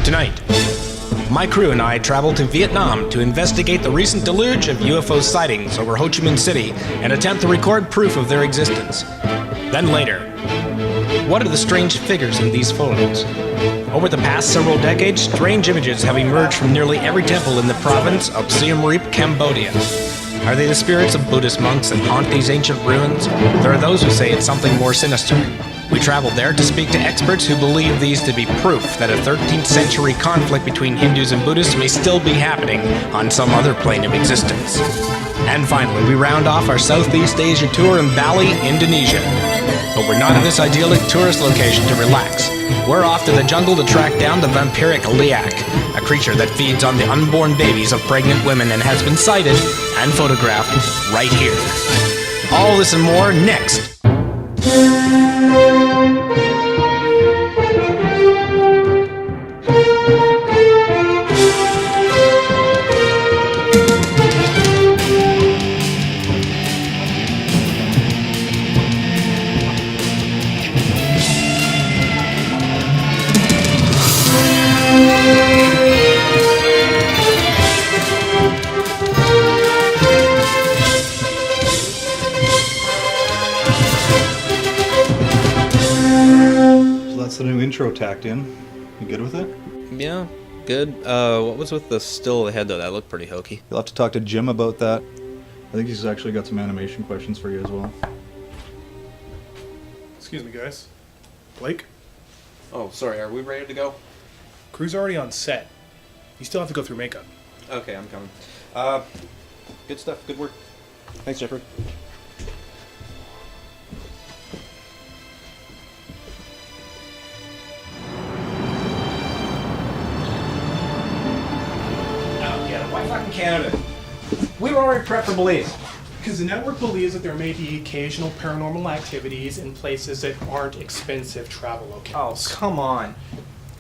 Tonight, my crew and I traveled to Vietnam to investigate the recent deluge of UFO sightings over Ho Chi Minh City and attempt to record proof of their existence. Then later, what are the strange figures in these photos? Over the past several decades, strange images have emerged from nearly every temple in the province of Siem Reap, Cambodia. Are they the spirits of Buddhist monks that haunt these ancient ruins? There are those who say it's something more sinister. We traveled there to speak to experts who believe these to be proof that a 13th century conflict between Hindus and Buddhists may still be happening on some other plane of existence. And finally, we round off our Southeast Asia tour in Bali, Indonesia. But we're not at this idyllic tourist location to relax. We're off to the jungle to track down the vampiric liak, a creature that feeds on the unborn babies of pregnant women and has been sighted and photographed right here. All this and more next. That's the new intro tacked in. You good with it? Yeah, good. What was with the still of the head though? That looked pretty hokey. You'll have to talk to Jim about that. I think he's actually got some animation questions for you as well. Excuse me, guys. Blake? Oh, sorry, are we ready to go? Crew's already on set. You still have to go through makeup. Okay, I'm coming. Good stuff, good work. Thanks, Jeffrey. Why fucking Canada? We were already prepped for Belize. Because the network believes that there may be occasional paranormal activities in places that aren't expensive travel locales. Oh, come on.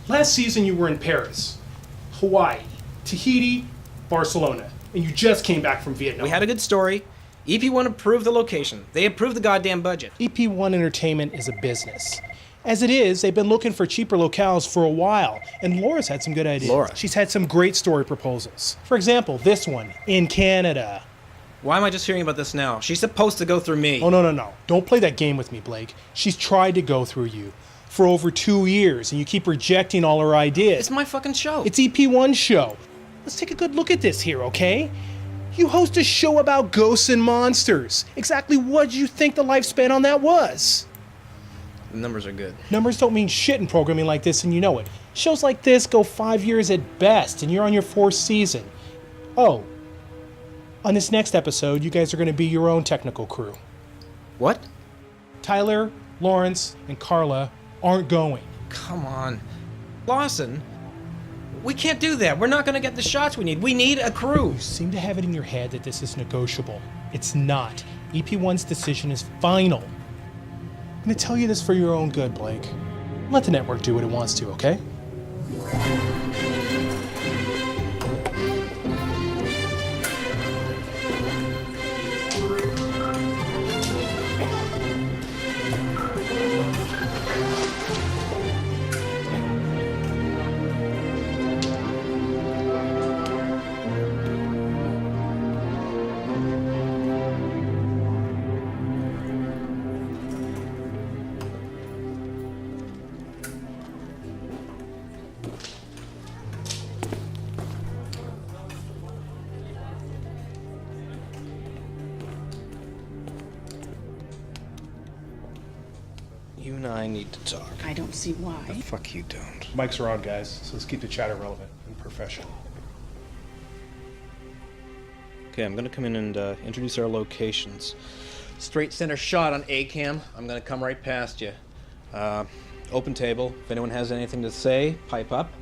Last season you were in Paris, Hawaii, Tahiti, Barcelona, and you just came back from Vietnam. We had a good story. EP1 approved the location. They approved the goddamn budget. EP1 Entertainment is a business. As it is, they've been looking for cheaper locales for a while, and Laura's had some good ideas. Laura? She's had some great story proposals. For example, this one, in Canada. Why am I just hearing about this now? She's supposed to go through me. Oh, no. Don't play that game with me, Blake. She's tried to go through you for over 2 years, and you keep rejecting all her ideas. It's my fucking show. It's EP1's show. Let's take a good look at this here, okay? You host a show about ghosts and monsters. Exactly what do you think the lifespan on that was? The numbers are good. Numbers don't mean shit in programming like this, and you know it. Shows like this go 5 years at best, and you're on your 4th season. Oh, on this next episode, you guys are going to be your own technical crew. What? Tyler, Lawrence, and Carla aren't going. Come on. Lawson, we can't do that. We're not going to get the shots we need. We need a crew. You seem to have it in your head that this is negotiable. It's not. EP1's decision is final. I'm going to tell you this for your own good, Blake. Let the network do what it wants to, okay? You and I need to talk. I don't see why. Fuck you don't. Mics are on, guys, so let's keep the chatter relevant and professional. Okay, I'm gonna come in and introduce our locations. Straight center shot on A-cam. I'm gonna come right past you. Open table. If anyone has anything to say, pipe up.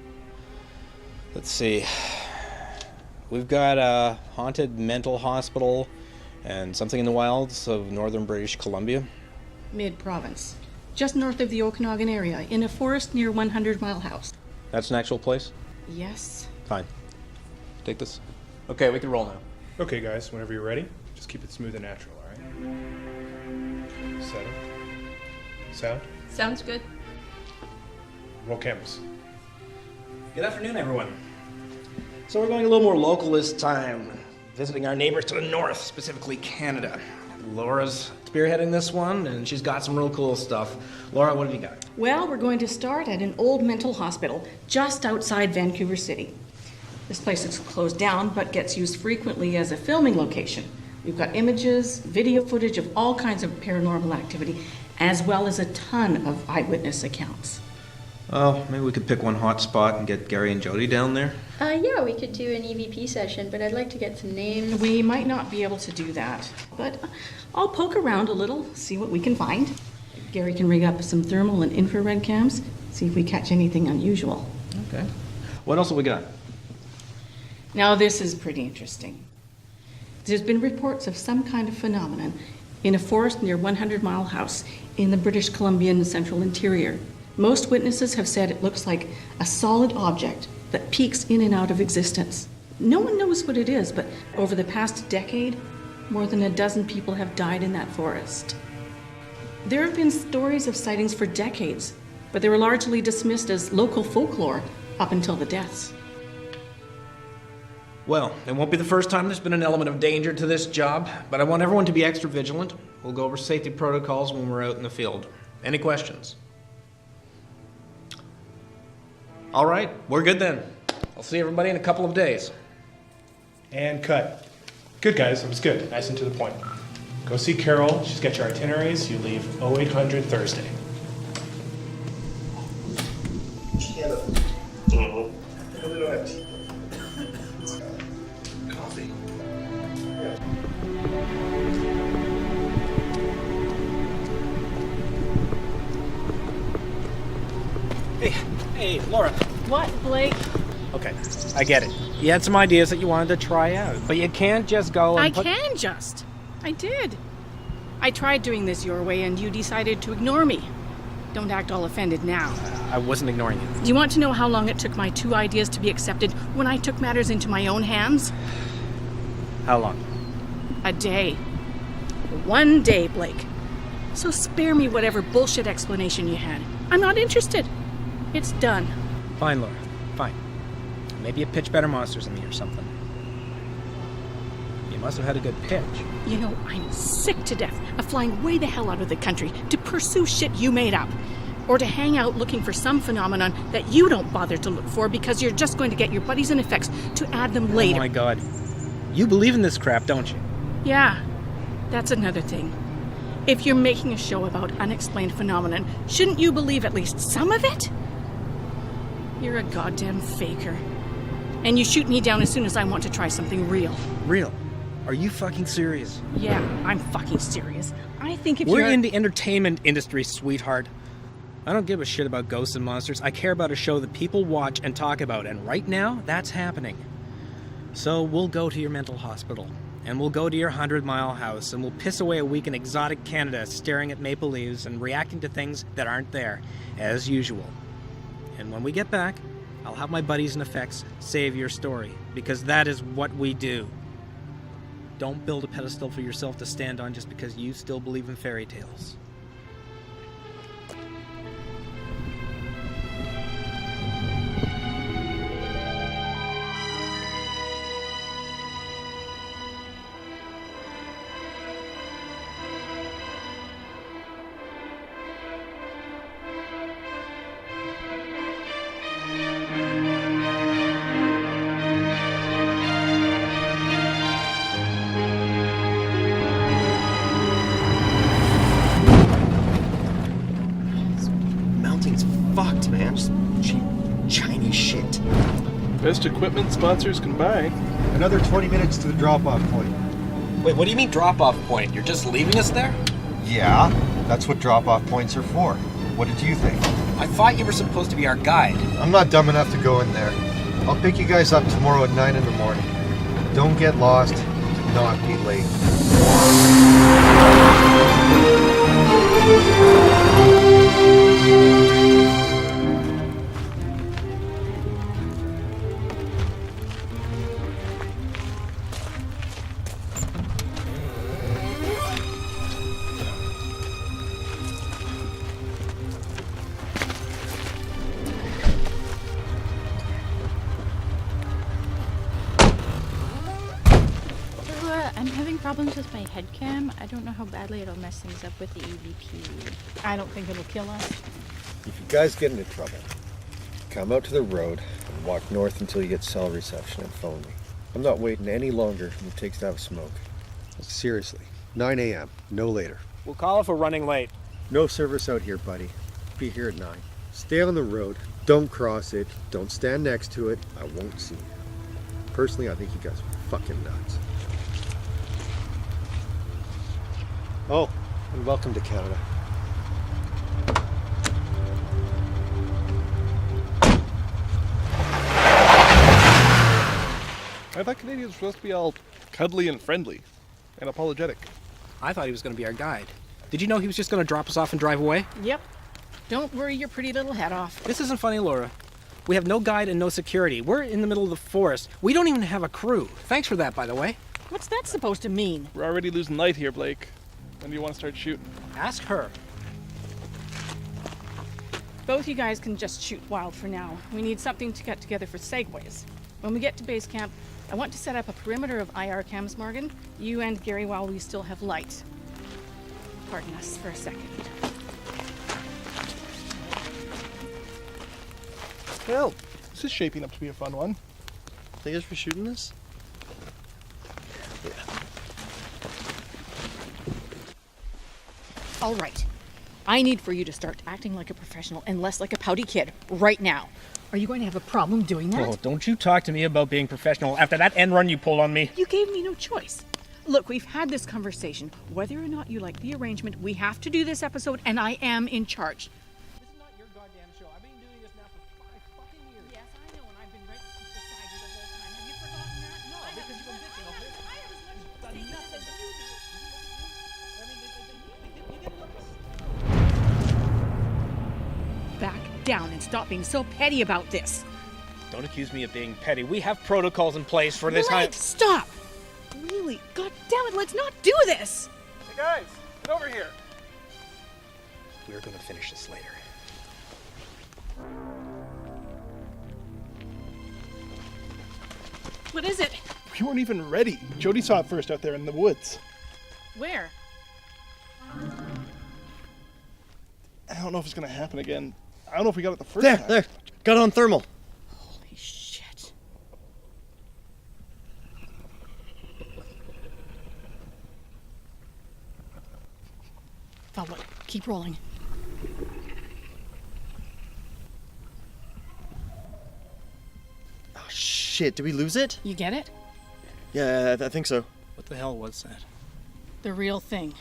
Let's see. We've got a haunted mental hospital and something in the wilds of northern British Columbia. Mid-province. Just north of the Okanagan area, in a forest near 100 Mile House. That's an actual place? Yes. Fine. Take this. Okay, we can roll now. Okay, guys, whenever you're ready, just keep it smooth and natural, all right? Settle. Sound. Sounds good. Roll cameras. Good afternoon, everyone. So we're going a little more local this time, visiting our neighbors to the north, specifically Canada. Laura's spearheading this one, and she's got some real cool stuff. Laura, what have you got? Well, we're going to start at an old mental hospital just outside Vancouver City. This place is closed down, but gets used frequently as a filming location. We've got images, video footage of all kinds of paranormal activity, as well as a ton of eyewitness accounts. Well, maybe we could pick one hot spot and get Garry and Jodi down there. Yeah, we could do an EVP session, but I'd like to get some names. We might not be able to do that, but I'll poke around a little, see what we can find. Garry can rig up some thermal and infrared cams, see if we catch anything unusual. Okay. What else have we got? Now, this is pretty interesting. There's been reports of some kind of phenomenon in a forest near 100 Mile House in the British Columbian central interior. Most witnesses have said it looks like a solid object that peeks in and out of existence. No one knows what it is, but over the past decade, more than a dozen people have died in that forest. There have been stories of sightings for decades, but they were largely dismissed as local folklore up until the deaths. Well, it won't be the first time there's been an element of danger to this job, but I want everyone to be extra vigilant. We'll go over safety protocols when we're out in the field. Any questions? All right, we're good then. I'll see everybody in a couple of days. And cut. Good, guys. It was good. Nice and to the point. Go see Carol. She's got your itineraries. You leave 0800 Thursday. Hey, Laura. What, Blake? Okay, I get it. You had some ideas that you wanted to try out, but you can't just go and I did. I tried doing this your way and you decided to ignore me. Don't act all offended now. I wasn't ignoring you. Do you want to know how long it took my two ideas to be accepted when I took matters into my own hands? How long? A day. 1 day, Blake. So spare me whatever bullshit explanation you had. I'm not interested. It's done. Fine, Laura. Fine. Maybe you pitch better monsters than me or something. You must have had a good pitch. You know, I'm sick to death of flying way the hell out of the country to pursue shit you made up. Or to hang out looking for some phenomenon that you don't bother to look for because you're just going to get your buddies and effects to add them later. Oh my god. You believe in this crap, don't you? Yeah, that's another thing. If you're making a show about unexplained phenomenon, shouldn't you believe at least some of it? You're a goddamn faker. And you shoot me down as soon as I want to try something real. Real? Are you fucking serious? Yeah, I'm fucking serious. I think if We're you're... in the entertainment industry, sweetheart. I don't give a shit about ghosts and monsters. I care about a show that people watch and talk about, and right now, that's happening. So we'll go to your mental hospital, and we'll go to your 100-mile house, and we'll piss away a week in exotic Canada staring at maple leaves and reacting to things that aren't there, as usual. And when we get back, I'll have my buddies and effects save your story, because that is what we do. Don't build a pedestal for yourself to stand on just because you still believe in fairy tales. Fucked, man. Just cheap Chinese shit. Best equipment sponsors can buy. Another 20 minutes to the drop-off point. Wait, what do you mean drop-off point? You're just leaving us there? Yeah, that's what drop-off points are for. What did you think? I thought you were supposed to be our guide. I'm not dumb enough to go in there. I'll pick you guys up tomorrow at 9 in the morning. Don't get lost. Do not be late. having problems with my head cam. I don't know how badly it'll mess things up with the EVP. I don't think it'll kill us. If you guys get into trouble, come out to the road and walk north until you get cell reception and phone me. I'm not waiting any longer than it takes to have a smoke. Seriously, 9 a.m., no later. We'll call if we're running late. No service out here, buddy. Be here at 9. Stay on the road, don't cross it, don't stand next to it, I won't see you. Personally, I think you guys are fucking nuts. Oh, and welcome to Canada. I thought Canadians were supposed to be all cuddly and friendly and apologetic. I thought he was going to be our guide. Did you know he was just going to drop us off and drive away? Yep. Don't worry your pretty little head off. This isn't funny, Laura. We have no guide and no security. We're in the middle of the forest. We don't even have a crew. Thanks for that, by the way. What's that supposed to mean? We're already losing light here, Blake. When do you want to start shooting? Ask her. Both you guys can just shoot wild for now. We need something to get together for segues. When we get to base camp, I want to set up a perimeter of IR cams, Morgan. You and Garry while we still have light. Pardon us for a second. Well, this is shaping up to be a fun one. Think as we're shooting this? All right. I need for you to start acting like a professional and less like a pouty kid right now. Are you going to have a problem doing that? Oh, don't you talk to me about being professional after that end run you pulled on me. You gave me no choice. Look, we've had this conversation. Whether or not you like the arrangement, we have to do this episode, and I am in charge. This is not your goddamn show. I've been doing this now for 5 fucking years. Yes, I know, and I've been right beside you the whole time. Have you forgotten that? No, because you've been bitching over this. I have as much stake in this as you do. Back down and stop being so petty about this. Don't accuse me of being petty. We have protocols in place for this Blake, stop! Really? God damn it, let's not do this! Hey guys, get over here. We're going to finish this later. What is it? We weren't even ready. Jodi saw it first out there in the woods. Where? I don't know if it's going to happen again. I don't know if we got it the first time. There. Got it on thermal. Holy shit. Follow it. Keep rolling. Oh, shit. Did we lose it? You get it? Yeah, I think so. What the hell was that? The real thing.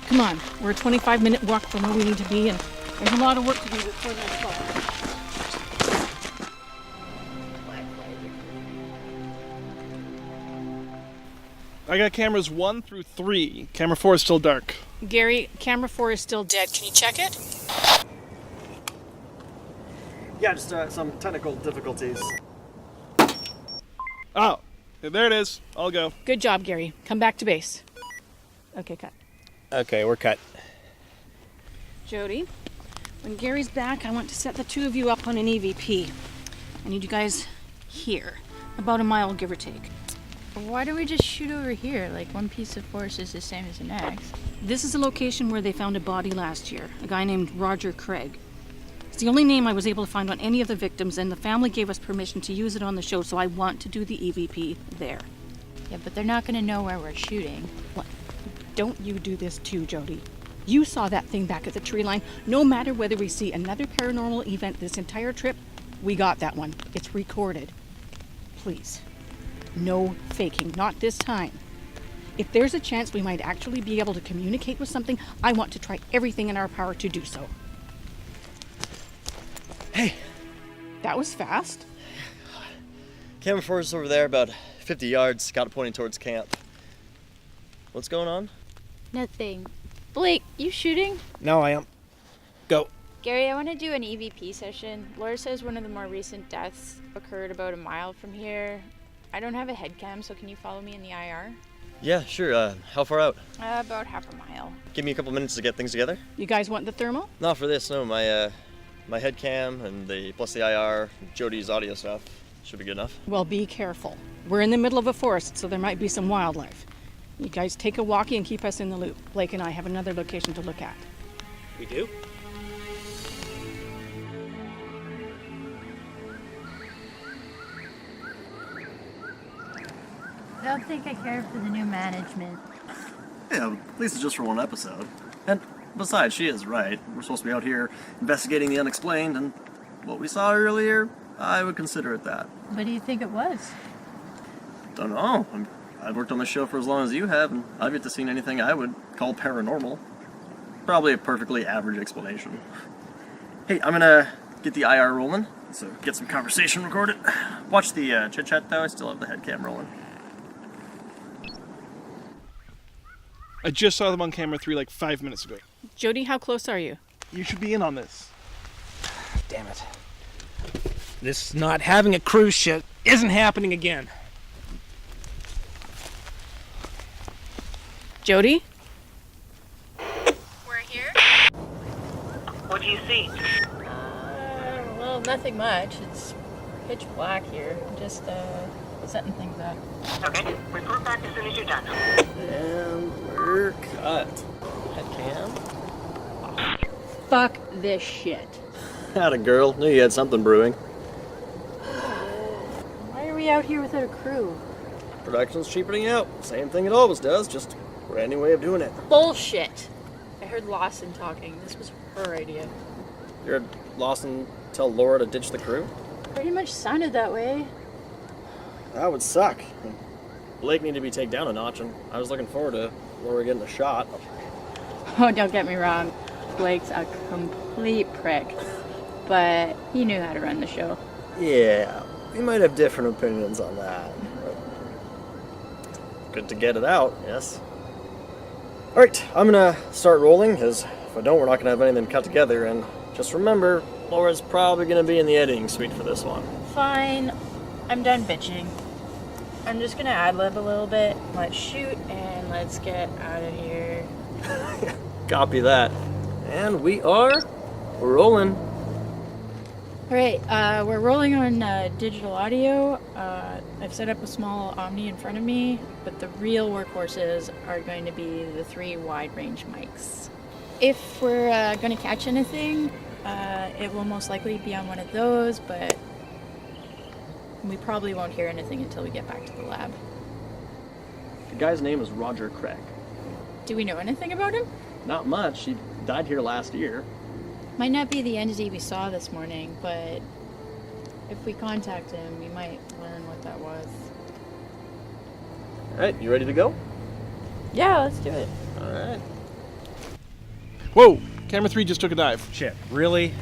Come on. We're a 25-minute walk from where we need to be, and there's a lot of work to do before nightfall. I got cameras 1 through 3. Camera 4 is still dark. Garry, camera 4 is still dead. Can you check it? Yeah, just some technical difficulties. Oh, there it is. I'll go. Good job, Garry. Come back to base. Okay, cut. Okay, we're cut. Jodi, when Garry's back, I want to set the two of you up on an EVP. I need you guys here, about a mile, give or take. Why don't we just shoot over here? Like, one piece of forest is the same as the next. This is a location where they found a body last year, a guy named Roger Craig. It's the only name I was able to find on any of the victims, and the family gave us permission to use it on the show, so I want to do the EVP there. Yeah, but they're not gonna know where we're shooting. What? Don't you do this too, Jodi. You saw that thing back at the tree line. No matter whether we see another paranormal event this entire trip, we got that one. It's recorded. Please. No faking, not this time. If there's a chance we might actually be able to communicate with something, I want to try everything in our power to do so. Hey. That was fast. Camera 4 is over there, about 50 yards. Got it pointing towards camp. What's going on? Nothing. Blake, you shooting? No, I am. Go. Garry, I want to do an EVP session. Laura says one of the more recent deaths occurred about a mile from here. I don't have a head cam, so can you follow me in the IR? Yeah, sure. How far out? About half a mile. Give me a couple minutes to get things together. You guys want the thermal? Not for this, no. My head cam and plus the IR, Jodi's audio stuff should be good enough. Well, be careful. We're in the middle of a forest, so there might be some wildlife. You guys take a walkie and keep us in the loop. Blake and I have another location to look at. We do? I don't think I care for the new management. Yeah, at least it's just for one episode. And besides, she is right. We're supposed to be out here investigating the unexplained, and what we saw earlier, I would consider it that. What do you think it was? Don't know. I've worked on this show for as long as you have, and I've yet to seen anything I would call paranormal. Probably a perfectly average explanation. Hey, I'm gonna get the IR rolling, so get some conversation recorded. Watch the chit-chat though, I still have the head cam rolling. I just saw them on camera 3 like 5 minutes ago. Jodi, how close are you? You should be in on this. Damn it. This not having a cruise ship isn't happening again. Jodi? We're here? What do you see? Well, nothing much. It's pitch black here. Just, setting things up. Okay, report back as soon as you're done. And we're cut. Head cam. Fuck this shit. Atta girl, knew you had something brewing. Why are we out here without a crew? Production's cheapening out. Same thing it always does, just brand new way of doing it. Bullshit! I heard Lawson talking. This was her idea. You heard Lawson tell Laura to ditch the crew? Pretty much sounded that way. That would suck. Blake needed to be taken down a notch, and I was looking forward to Laura getting a shot. Oh, don't get me wrong. Blake's a complete prick. But he knew how to run the show. Yeah, we might have different opinions on that. But good to get it out, yes. Alright, I'm gonna start rolling, because if I don't, we're not gonna have anything cut together, and just remember, Laura's probably gonna be in the editing suite for this one. Fine. I'm done bitching. I'm just gonna ad-lib a little bit. Let's shoot and let's get out of here. Copy that. And we're rolling. Alright, we're rolling on digital audio. I've set up a small Omni in front of me, but the real workhorses are going to be the 3 wide-range mics. If we're going to catch anything, it will most likely be on one of those, but we probably won't hear anything until we get back to the lab. The guy's name is Roger Craig. Do we know anything about him? Not much. He died here last year. Might not be the entity we saw this morning, but if we contact him, we might learn what that was. Alright, you ready to go? Yeah, let's do it. Alright. Whoa! Camera 3 just took a dive. Shit, really?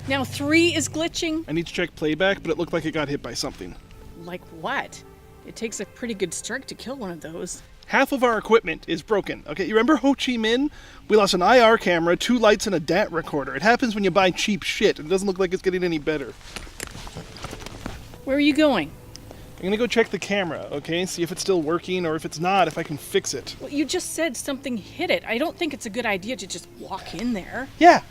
Now 3 is glitching? I need to check playback, but it looked like it got hit by something. Like what? It takes a pretty good strike to kill one of those. Half of our equipment is broken. Okay, you remember Ho Chi Minh? We lost an IR camera, 2 lights, and a DAT recorder. It happens when you buy cheap shit. It doesn't look like it's getting any better. Where are you going? I'm gonna go check the camera, okay? See if it's still working, or if it's not, if I can fix it. Well, you just said something hit it. I don't think it's a good idea to just walk in there. Yeah,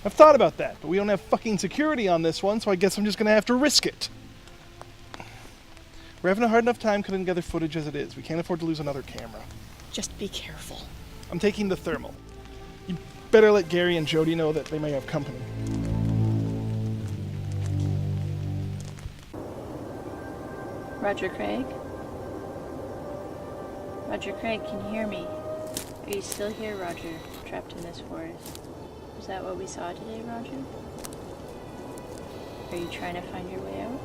I've thought about that, but we don't have fucking security on this one, so I guess I'm just gonna have to risk it. We're having a hard enough time cutting together footage as it is. We can't afford to lose another camera. Just be careful. I'm taking the thermal. You better let Garry and Jodi know that they may have company. Roger Craig? Roger Craig, can you hear me? Are you still here, Roger, trapped in this forest? Was that what we saw today, Roger? Are you trying to find your way out?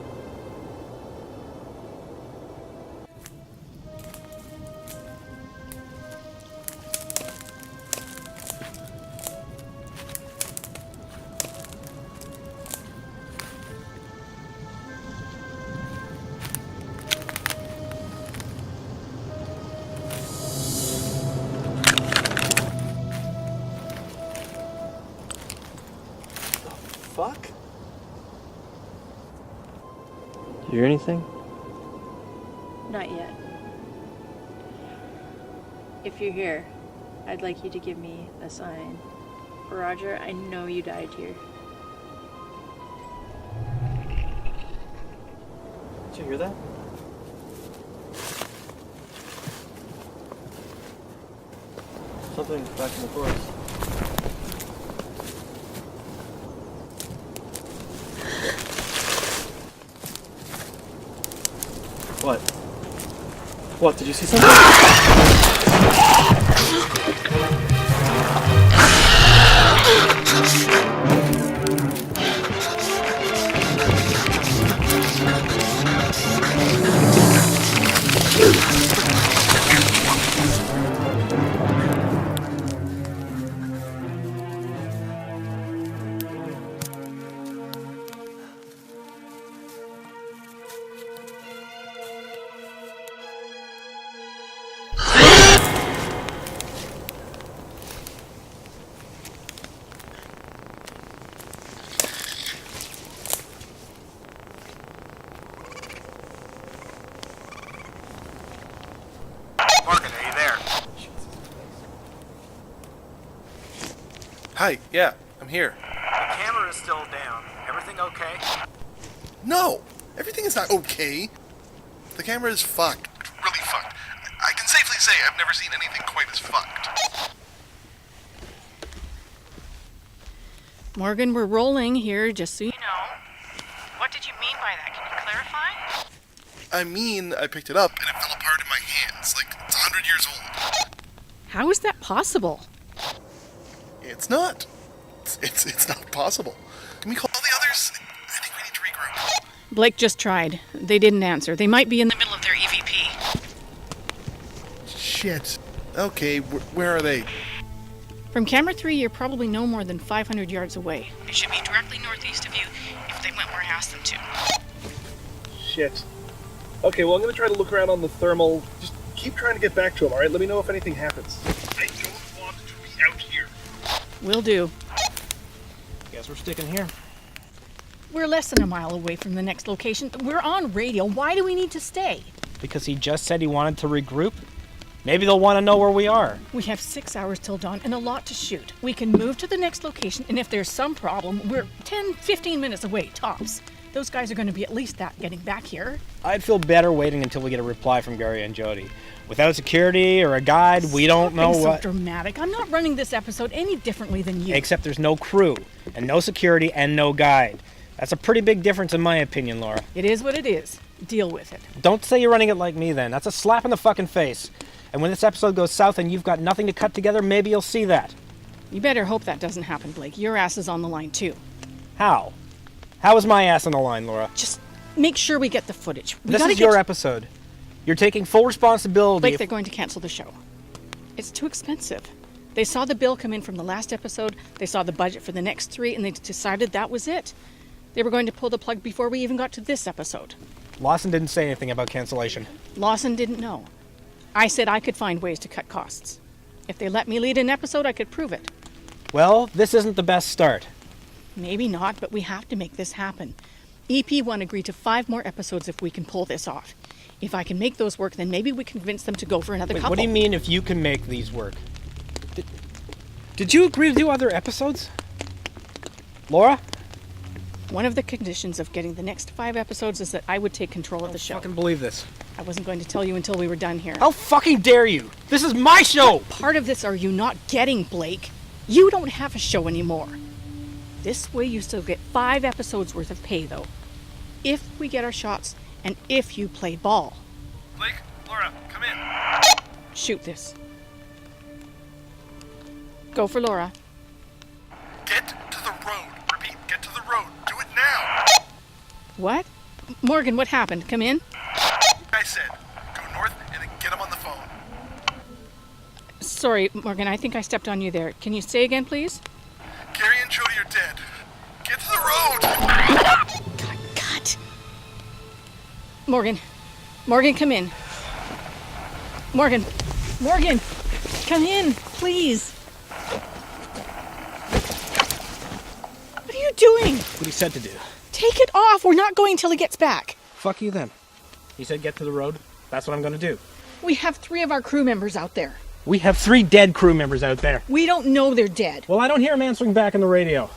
Fuck? You hear anything? Not yet. If you're here, I'd like you to give me a sign. Roger, I know you died here. Did you hear that? Nothing. Back in the forest. What? What? Did you see something? Morgan, are you there? Hi, yeah, I'm here. The camera is still down. Everything okay? No! Everything is not okay. The camera is fucked. Really fucked. I can safely say I've never seen anything quite as fucked. Morgan, we're rolling here, just so you know. What did you mean by that? Can you clarify? I mean, I picked it up and it fell apart in my hands, like it's 100 years old. How is that possible? It's not. It's not possible. Can we call the others? I think we need to regroup. Blake just tried. They didn't answer. They might be in the middle of their EVP. Shit. Okay, where are they? From camera 3, you're probably no more than 500 yards away. They should be directly northeast of you if they went where I asked them to. Shit. Okay, well, I'm gonna try to look around on the thermal. Just keep trying to get back to them, alright? Let me know if anything happens. I don't want to be out here. Will do. Guess we're sticking here. We're less than a mile away from the next location. We're on radio. Why do we need to stay? Because he just said he wanted to regroup? Maybe they'll want to know where we are. We have 6 hours till dawn and a lot to shoot. We can move to the next location, and if there's some problem, we're 10, 15 minutes away, tops. Those guys are going to be at least that getting back here. I'd feel better waiting until we get a reply from Garry and Jodi. Without security or a guide, we don't know Stop being what... so dramatic. I'm not running this episode any differently than you. Except there's no crew, and no security, and no guide. That's a pretty big difference in my opinion, Laura. It is what it is. Deal with it. Don't say you're running it like me then. That's a slap in the fucking face. And when this episode goes south and you've got nothing to cut together, maybe you'll see that. You better hope that doesn't happen, Blake. Your ass is on the line, too. How? How is my ass on the line, Laura? Just make sure we get the footage. This is your episode. You're taking full responsibility. Blake, they're going to cancel the show. It's too expensive. They saw the bill come in from the last episode, they saw the budget for the next 3, and they decided that was it. They were going to pull the plug before we even got to this episode. Lawson didn't say anything about cancellation. Lawson didn't know. I said I could find ways to cut costs. If they let me lead an episode, I could prove it. Well, this isn't the best start. Maybe not, but we have to make this happen. EP1 agreed to 5 more episodes if we can pull this off. If I can make those work, then maybe we convince them to go for another couple. What do you mean if you can make these work? Did you agree to do other episodes? Laura? One of the conditions of getting the next 5 episodes is that I would take control of the show. I fucking believe this. I wasn't going to tell you until we were done here. How fucking dare you? This is my show! What part of this are you not getting, Blake? You don't have a show anymore. This way you still get 5 episodes worth of pay, though. If we get our shots, and if you play ball. Blake, Laura, come in. Shoot this. Go for Laura. Get to the road. Repeat, get to the road. Do it now. What? Morgan, what happened? Come in? I said, go north and then get him on the phone. Sorry, Morgan, I think I stepped on you there. Can you say again, please? Garry and Jodi are dead. Get to the road! God, cut! Morgan. Morgan, come in. Morgan. Morgan! Come in, please. What are you doing? What he said to do. Take it off. We're not going till he gets back. Fuck you then. He said get to the road. That's what I'm gonna do. We have 3 of our crew members out there. We have 3 dead crew members out there. We don't know they're dead. Well, I don't hear him answering back on the radio.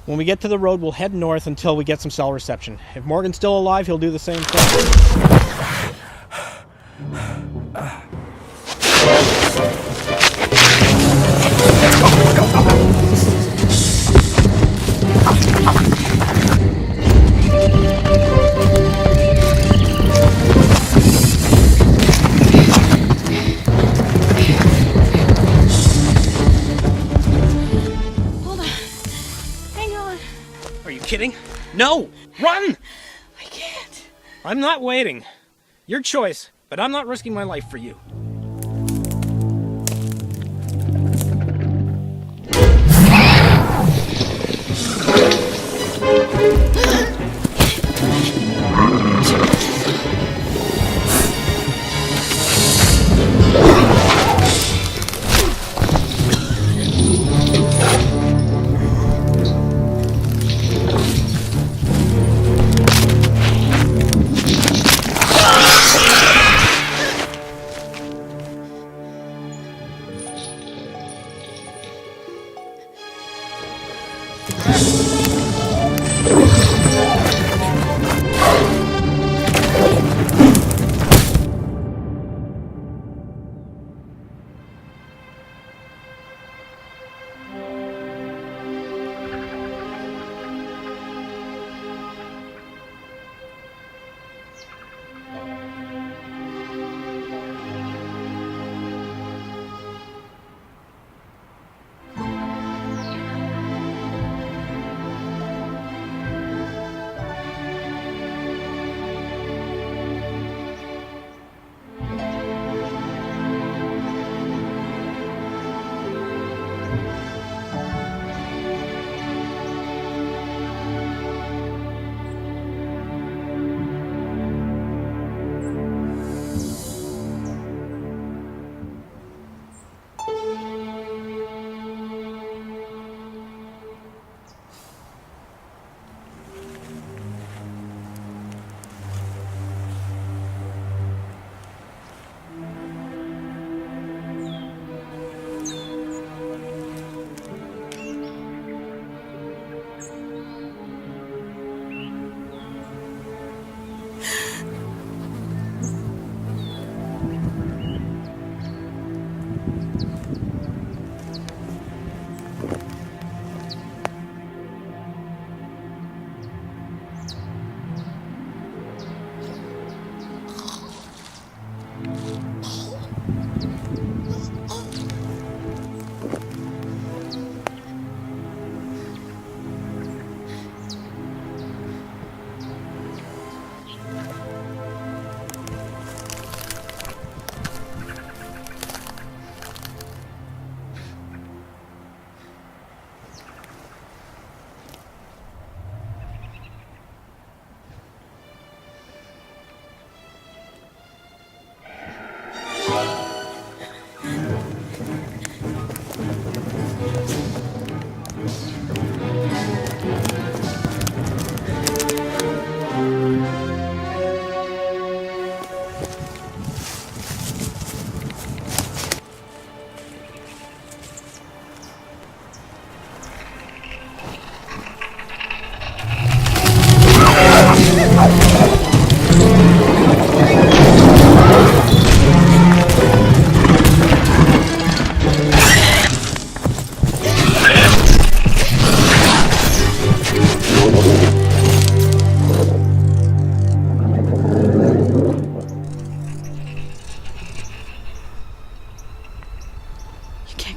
When we get to the road, we'll head north until we get some cell reception. If Morgan's still alive, he'll do the same thing. No! Run! I can't. I'm not waiting. Your choice, but I'm not risking my life for you.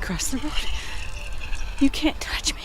Across the road. You can't touch me.